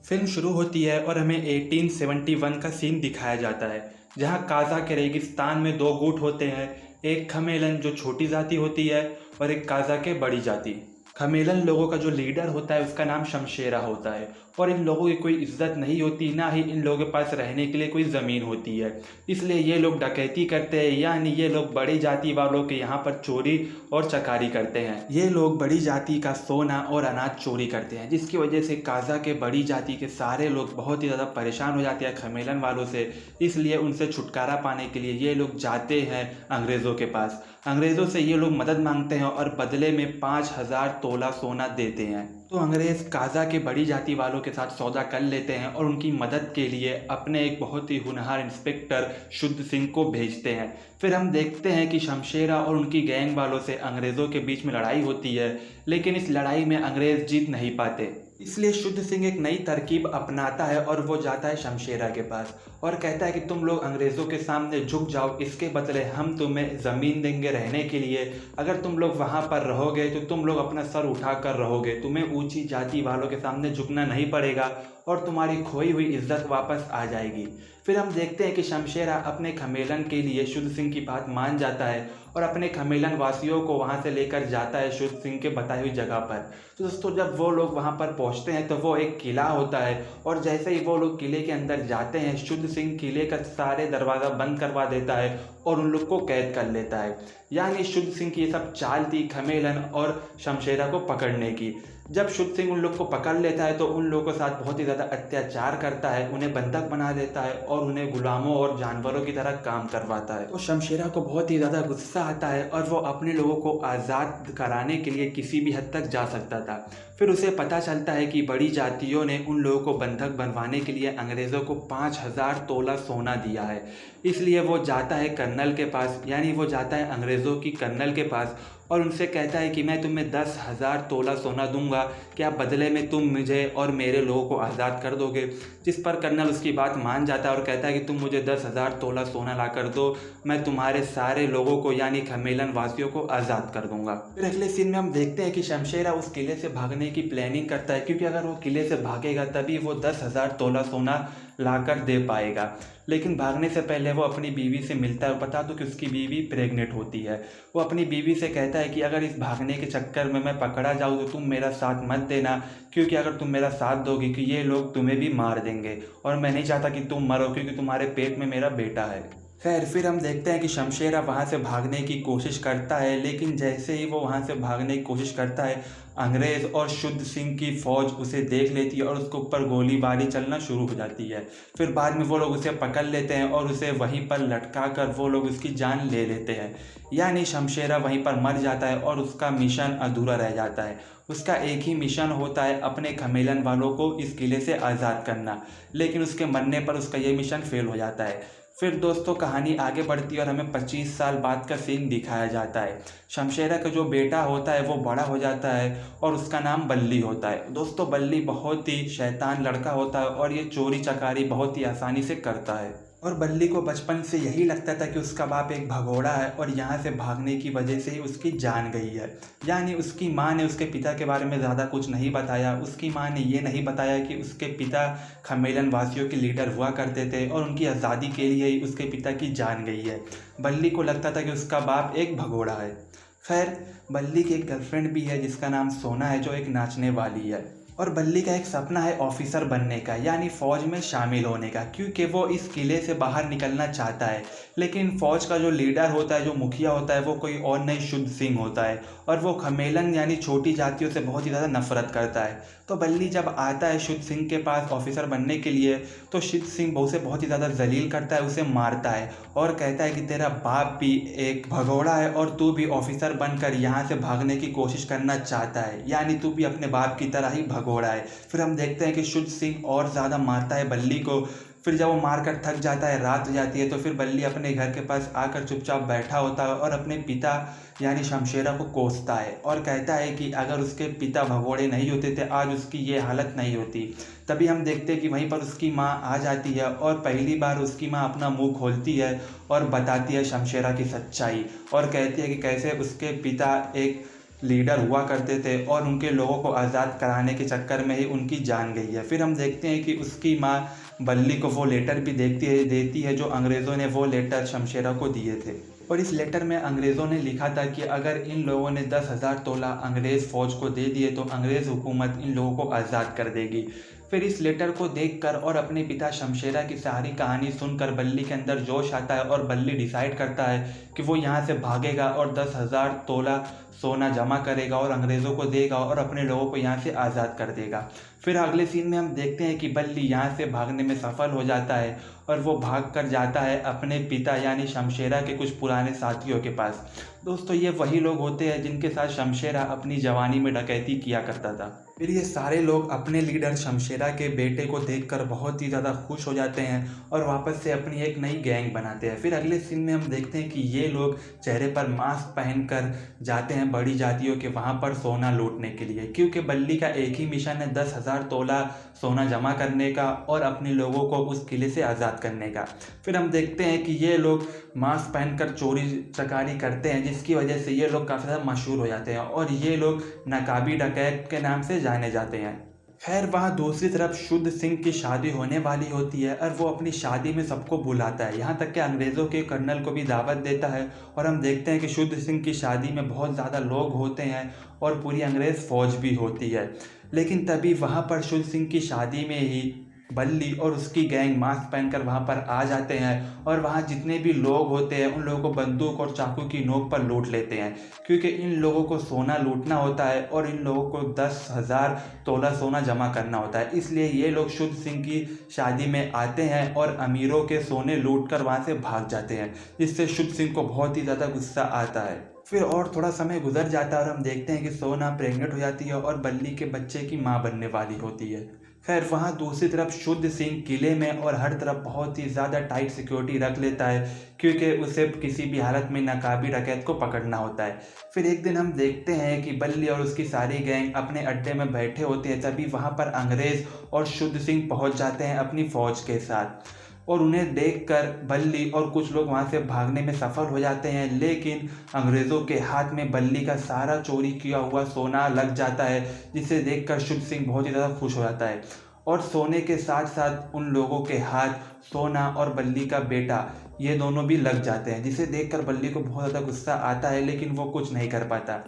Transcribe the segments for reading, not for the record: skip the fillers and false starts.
Film शुरू होती है और हमें 1871 का सीन दिखाया जाता है, जहाँ काज़ा के रेगिस्तान में दो गुट होते हैं। एक खमेलन जो छोटी जाति होती है और एक काज़ा के बड़ी जाति। खमेलन लोगों का जो लीडर होता है उसका नाम शमशेरा होता है और इन लोगों की कोई इज्जत नहीं होती, ना ही इन लोगों के पास रहने के लिए कोई ज़मीन होती है। इसलिए ये लोग डकैती करते हैं, यानी ये लोग बड़ी जाति वालों के यहाँ पर चोरी और चकारी करते हैं। ये लोग बड़ी जाति का सोना और अनाज चोरी करते हैं, जिसकी वजह से काज़ा के बड़ी जाति के सारे लोग बहुत ही ज़्यादा परेशान हो जाते हैं खमेलन वालों से। इसलिए उनसे छुटकारा पाने के लिए ये लोग जाते हैं अंग्रेज़ों के पास। अंग्रेज़ों से ये लोग मदद मांगते हैं और बदले में 5,000 तोला सोना देते हैं। तो अंग्रेज़ काज़ा के बड़ी जाति वालों के साथ सौदा कर लेते हैं और उनकी मदद के लिए अपने एक बहुत ही होनहार इंस्पेक्टर शुद्ध सिंह को भेजते हैं। फिर हम देखते हैं कि शमशेरा और उनकी गैंग वालों से अंग्रेज़ों के बीच में लड़ाई होती है, लेकिन इस लड़ाई में अंग्रेज़ जीत नहीं पाते। इसलिए शुद्ध सिंह एक नई तरकीब अपनाता है और वो जाता है शमशेरा के पास और कहता है कि तुम लोग अंग्रेज़ों के सामने झुक जाओ, इसके बदले हम तुम्हें ज़मीन देंगे रहने के लिए। अगर तुम लोग वहाँ पर रहोगे तो तुम लोग अपना सर उठा कर रहोगे, तुम्हें ऊंची जाति वालों के सामने झुकना नहीं पड़ेगा और तुम्हारी खोई हुई इज्जत वापस आ जाएगी। फिर हम देखते हैं कि शमशेरा अपने खमेलन के लिए शुद्ध सिंह की बात मान जाता है और अपने खमेलन वासियों को वहाँ से लेकर जाता है शुद्ध सिंह के बताई हुई जगह पर। तो दोस्तों, जब वो लोग वहाँ पर पहुँचते हैं तो वो एक किला होता है और जैसे ही वो लोग किले के अंदर जाते हैं, शुद्ध सिंह किले का सारे दरवाज़ा बंद करवा देता है और उन लोग को कैद कर लेता है। यानी शुद्ध सिंह की ये सब चाल थी खमेलन और शमशेरा को पकड़ने की। जब शुद्ध सिंह उन लोग को पकड़ लेता है तो उन लोगों के साथ बहुत ही ज़्यादा अत्याचार करता है, उन्हें बंधक बना देता है और उन्हें गुलामों और जानवरों की तरह काम करवाता है। तो शमशेरा को बहुत ही ज़्यादा गुस्सा आता है और वो अपने लोगों को आज़ाद कराने के लिए किसी भी हद तक जा सकता था। फिर उसे पता चलता है कि बड़ी जातियों ने उन लोगों को बंधक बनवाने के लिए अंग्रेज़ों को 5,000 तोला सोना दिया है। इसलिए वो जाता है कर्नल के पास, यानी वो जाता है अंग्रेज़ों की कर्नल के पास और उनसे कहता है कि मैं तुम्हें 10,000 तोला सोना दूंगा, क्या बदले में तुम मुझे और मेरे लोगों को आज़ाद कर दोगे। जिस पर कर्नल उसकी बात मान जाता है और कहता है कि तुम मुझे 10,000 तोला सोना ला कर दो, मैं तुम्हारे सारे लोगों को यानी खमेलन वासियों को आज़ाद कर दूंगा। फिर अगले सीन में हम देखते हैं कि शमशेरा उस किले से भागने की प्लानिंग करता है, क्योंकि अगर वो किले से भागेगा तभी वो 10,000 तोला सोना लाकर दे पाएगा। लेकिन भागने से पहले वो अपनी बीवी से मिलता है। बता दो कि उसकी बीवी प्रेग्नेंट होती है। वो अपनी बीवी से कहता है कि अगर इस भागने के चक्कर में मैं पकड़ा जाऊँ तो तुम मेरा साथ मत देना, क्योंकि अगर तुम मेरा साथ दोगी कि ये लोग तुम्हें भी मार देंगे और मैं नहीं चाहता कि तुम मरो, क्योंकि तुम्हारे पेट में मेरा बेटा है। खैर, फिर हम देखते हैं कि शमशेरा वहाँ से भागने की कोशिश करता है, लेकिन जैसे ही वो वहाँ से भागने की कोशिश करता है, अंग्रेज़ और शुद्ध सिंह की फ़ौज उसे देख लेती है और उसके ऊपर गोलीबारी चलना शुरू हो जाती है। फिर बाद में वो लोग उसे पकड़ लेते हैं और उसे वहीं पर लटका कर वो लोग उसकी जान ले लेते हैं। यानी शमशेरा वहीं पर मर जाता है और उसका मिशन अधूरा रह जाता है। उसका एक ही मिशन होता है, अपने खमेलन वालों को इस किले से आज़ाद करना, लेकिन उसके मरने पर उसका ये मिशन फेल हो जाता है। फिर दोस्तों, कहानी आगे बढ़ती है और हमें 25 साल बाद का सीन दिखाया जाता है। शमशेरा का जो बेटा होता है वो बड़ा हो जाता है और उसका नाम बल्ली होता है। दोस्तों, बल्ली बहुत ही शैतान लड़का होता है और ये चोरी चकारी बहुत ही आसानी से करता है और बल्ली को बचपन से यही लगता था कि उसका बाप एक भगोड़ा है और यहाँ से भागने की वजह से ही उसकी जान गई है। यानी उसकी माँ ने उसके पिता के बारे में ज़्यादा कुछ नहीं बताया। उसकी माँ ने ये नहीं बताया कि उसके पिता खमेलन वासियों के लीडर हुआ करते थे और उनकी आज़ादी के लिए ही उसके पिता की जान गई है। बल्ली को लगता था कि उसका बाप एक भगोड़ा है। खैर, बल्ली की एक गर्लफ्रेंड भी है जिसका नाम सोना है, जो एक नाचने वाली है और बल्ली का एक सपना है ऑफिसर बनने का, यानी फ़ौज में शामिल होने का, क्योंकि वो इस किले से बाहर निकलना चाहता है। लेकिन फ़ौज का जो लीडर होता है, जो मुखिया होता है, वो कोई और नहीं शुद्ध सिंह होता है और वो खमेलन यानी छोटी जातियों से बहुत ही ज़्यादा नफरत करता है। तो बल्ली जब आता है शुद्ध सिंह के पास ऑफिसर बनने के लिए, तो शुद्ध सिंह उसे बहुत ही ज़्यादा जलील करता है, उसे मारता है और कहता है कि तेरा बाप भी एक भगोड़ा है और तू भी ऑफिसर बनकर यहाँ से भागने की कोशिश करना चाहता है, यानी तू भी अपने बाप की तरह ही भगोड़ा है। फिर हम देखते हैं कि शुद्ध सिंह और ज़्यादा मारता है बल्ली को। फिर जब वो मारकर थक जाता है, रात हो जाती है, तो फिर बल्ली अपने घर के पास आकर चुपचाप बैठा होता है और अपने पिता यानी शमशेरा को कोसता है और कहता है कि अगर उसके पिता भगोड़े नहीं होते थे आज उसकी ये हालत नहीं होती। तभी हम देखते हैं कि वहीं पर उसकी माँ आ जाती है और पहली बार उसकी माँ अपना मुंह खोलती है और बताती है शमशेरा की सच्चाई और कहती है कि कैसे उसके पिता एक लीडर हुआ करते थे और उनके लोगों को आज़ाद कराने के चक्कर में ही उनकी जान गई है। फिर हम देखते हैं कि उसकी माँ बल्ली को वो लेटर भी देती है जो अंग्रेज़ों ने वो लेटर शमशेरा को दिए थे। और इस लेटर में अंग्रेज़ों ने लिखा था कि अगर इन लोगों ने 10,000 तोला अंग्रेज़ फ़ौज को दे दिए तो अंग्रेज़ हुकूमत इन लोगों को आज़ाद कर देगी। फिर इस लेटर को देखकर और अपने पिता शमशेरा की सारी कहानी सुनकर बल्ली के अंदर जोश आता है और बल्ली डिसाइड करता है कि वो यहाँ से भागेगा और 10,000 तोला सोना जमा करेगा और अंग्रेज़ों को देगा और अपने लोगों को यहाँ से आज़ाद कर देगा। फिर अगले सीन में हम देखते हैं कि बल्ली यहाँ से भागने में सफल हो जाता है और वो भाग कर जाता है अपने पिता यानी शमशेरा के कुछ पुराने साथियों के पास। दोस्तों, ये वही लोग होते हैं जिनके साथ शमशेरा अपनी जवानी में डकैती किया करता था। फिर ये सारे लोग अपने लीडर शमशेरा के बेटे को देखकर बहुत ही ज़्यादा खुश हो जाते हैं और वापस से अपनी एक नई गैंग बनाते हैं। फिर अगले सीन में हम देखते हैं कि ये लोग चेहरे पर मास्क पहनकर जाते हैं बड़ी जातियों के वहाँ पर सोना लूटने के लिए, क्योंकि बल्ली का एक ही मिशन है 10,000 तोला सोना जमा करने का और अपने लोगों को उस किले से आज़ाद करने का। फिर हम देखते हैं कि ये लोग मास्क पहनकर चोरी चकारी करते हैं, जिसकी वजह से ये लोग काफ़ी ज़्यादा मशहूर हो जाते हैं और ये लोग नकाबी डकैत के नाम से जाने जाते हैं। खैर, वहाँ दूसरी तरफ शुद्ध सिंह की शादी होने वाली होती है और वो अपनी शादी में सबको बुलाता है, यहाँ तक कि अंग्रेज़ों के कर्नल को भी दावत देता है। और हम देखते हैं कि शुद्ध सिंह की शादी में बहुत ज़्यादा लोग होते हैं और पूरी अंग्रेज़ फ़ौज भी होती है। लेकिन तभी वहाँ पर शुद्ध सिंह की शादी में ही बल्ली और उसकी गैंग मास्क पहनकर वहाँ पर आ जाते हैं और वहाँ जितने भी लोग होते हैं उन लोगों को बंदूक और चाकू की नोक पर लूट लेते हैं, क्योंकि इन लोगों को सोना लूटना होता है और इन लोगों को 10,000 तोला सोना जमा करना होता है। इसलिए ये लोग शुद्ध सिंह की शादी में आते हैं और अमीरों के सोने लूट कर वहाँ से भाग जाते हैं, जिससे शुद्ध सिंह को बहुत ही ज़्यादा गुस्सा आता है। फिर और थोड़ा समय गुजर जाता है और हम देखते हैं कि सोना प्रेग्नेंट हो जाती है और बल्ली के बच्चे की माँ बनने वाली होती है। खैर, वहाँ दूसरी तरफ शुद्ध सिंह किले में और हर तरफ बहुत ही ज़्यादा टाइट सिक्योरिटी रख लेता है, क्योंकि उसे किसी भी हालत में नकाबी डकैत को पकड़ना होता है। फिर एक दिन हम देखते हैं कि बल्ली और उसकी सारी गैंग अपने अड्डे में बैठे होते हैं, तभी वहाँ पर अंग्रेज़ और शुद्ध सिंह पहुँच जाते हैं अपनी फ़ौज के साथ और उन्हें देखकर बल्ली और कुछ लोग वहाँ से भागने में सफल हो जाते हैं। लेकिन अंग्रेज़ों के हाथ में बल्ली का सारा चोरी किया हुआ सोना लग जाता है, जिसे देखकर शुद्ध सिंह बहुत ही ज़्यादा खुश हो जाता है और सोने के साथ साथ उन लोगों के हाथ सोना और बल्ली का बेटा ये दोनों भी लग जाते हैं, जिसे देखकर बल्ली को बहुत ज़्यादा गुस्सा आता है, लेकिन वो कुछ नहीं कर पाता।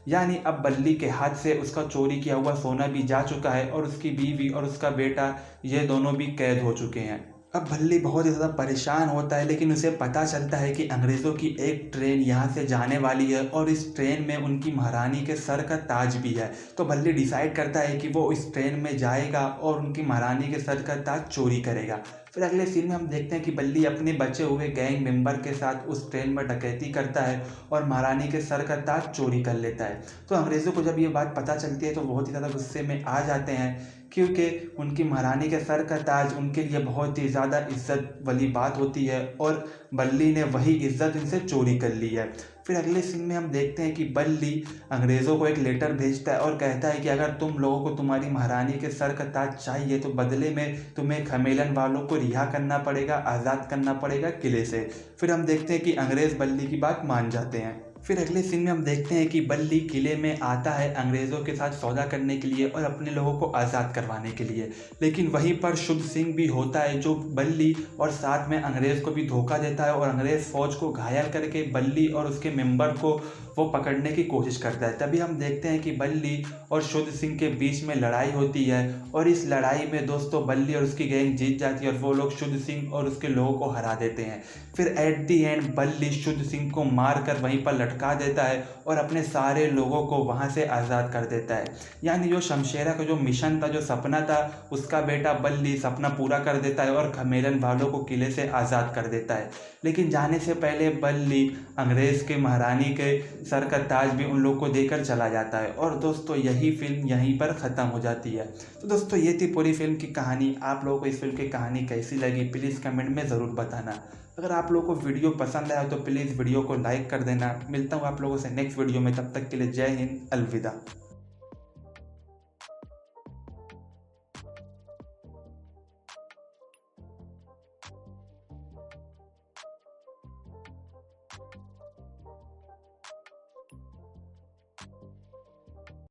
यानी अब बल्ली के हाथ से उसका चोरी किया हुआ सोना भी जा चुका है और उसकी बीवी और उसका बेटा ये दोनों भी कैद हो चुके हैं। अब बल्ली बहुत ही ज़्यादा परेशान होता है, लेकिन उसे पता चलता है कि अंग्रेज़ों की एक ट्रेन यहाँ से जाने वाली है और इस ट्रेन में उनकी महारानी के सर का ताज भी है। तो बल्ली डिसाइड करता है कि वो इस ट्रेन में जाएगा और उनकी महारानी के सर का ताज चोरी करेगा। फिर अगले सीन में हम देखते हैं कि बल्ली अपने बचे हुए गैंग मेंबर के साथ उस ट्रेन में डकैती करता है और महारानी के सर का ताज चोरी कर लेता है। तो अंग्रेज़ों को जब ये बात पता चलती है तो बहुत ही ज़्यादा गुस्से में आ जाते हैं, क्योंकि उनकी महारानी के सर का ताज उनके लिए बहुत ही ज़्यादा इज्जत वाली बात होती है और बल्ली ने वही इज्जत इनसे चोरी कर ली है। फिर अगले सीन में हम देखते हैं कि बल्ली अंग्रेज़ों को एक लेटर भेजता है और कहता है कि अगर तुम लोगों को तुम्हारी महारानी के सर का ताज चाहिए तो बदले में तुम्हें खमेलन वालों को रिहा करना पड़ेगा, आज़ाद करना पड़ेगा किले से। फिर हम देखते हैं कि अंग्रेज़ बल्ली की बात मान जाते हैं। फिर अगले सीन में हम देखते हैं कि बल्ली किले में आता है अंग्रेज़ों के साथ सौदा करने के लिए और अपने लोगों को आज़ाद करवाने के लिए, लेकिन वहीं पर शुद्ध सिंह भी होता है जो बल्ली और साथ में अंग्रेज़ को भी धोखा देता है और अंग्रेज़ फ़ौज को घायल करके बल्ली और उसके मेंबर को वो पकड़ने की कोशिश करता है। तभी हम देखते हैं कि बल्ली और शुद्ध सिंह के बीच में लड़ाई होती है और इस लड़ाई में दोस्तों बल्ली और उसकी गैंग जीत जाती है और वो लोग शुद्ध सिंह और उसके लोगों को हरा देते हैं। फिर एट दी एंड बल्ली शुद्ध सिंह को मार कर वहीं पर लटका देता है और अपने सारे लोगों को वहाँ से आज़ाद कर देता है। यानी जो शमशेरा का जो मिशन था, जो सपना था, उसका बेटा बल्ली सपना पूरा कर देता है और खमेलन वालों को किले से आज़ाद कर देता है। लेकिन जाने से पहले बल्ली अंग्रेज़ के महारानी के सर का ताज भी उन लोग को देकर चला जाता है। और दोस्तों यही फिल्म यहीं पर ख़त्म हो जाती है। तो दोस्तों ये थी पूरी फिल्म की कहानी। आप लोगों को इस फिल्म की कहानी कैसी लगी प्लीज़ कमेंट में ज़रूर बताना। अगर आप लोगों को वीडियो पसंद आया तो प्लीज़ वीडियो को लाइक कर देना। मिलता हूँ आप लोगों से नेक्स्ट वीडियो में, तब तक के लिए जय हिंद, अलविदा।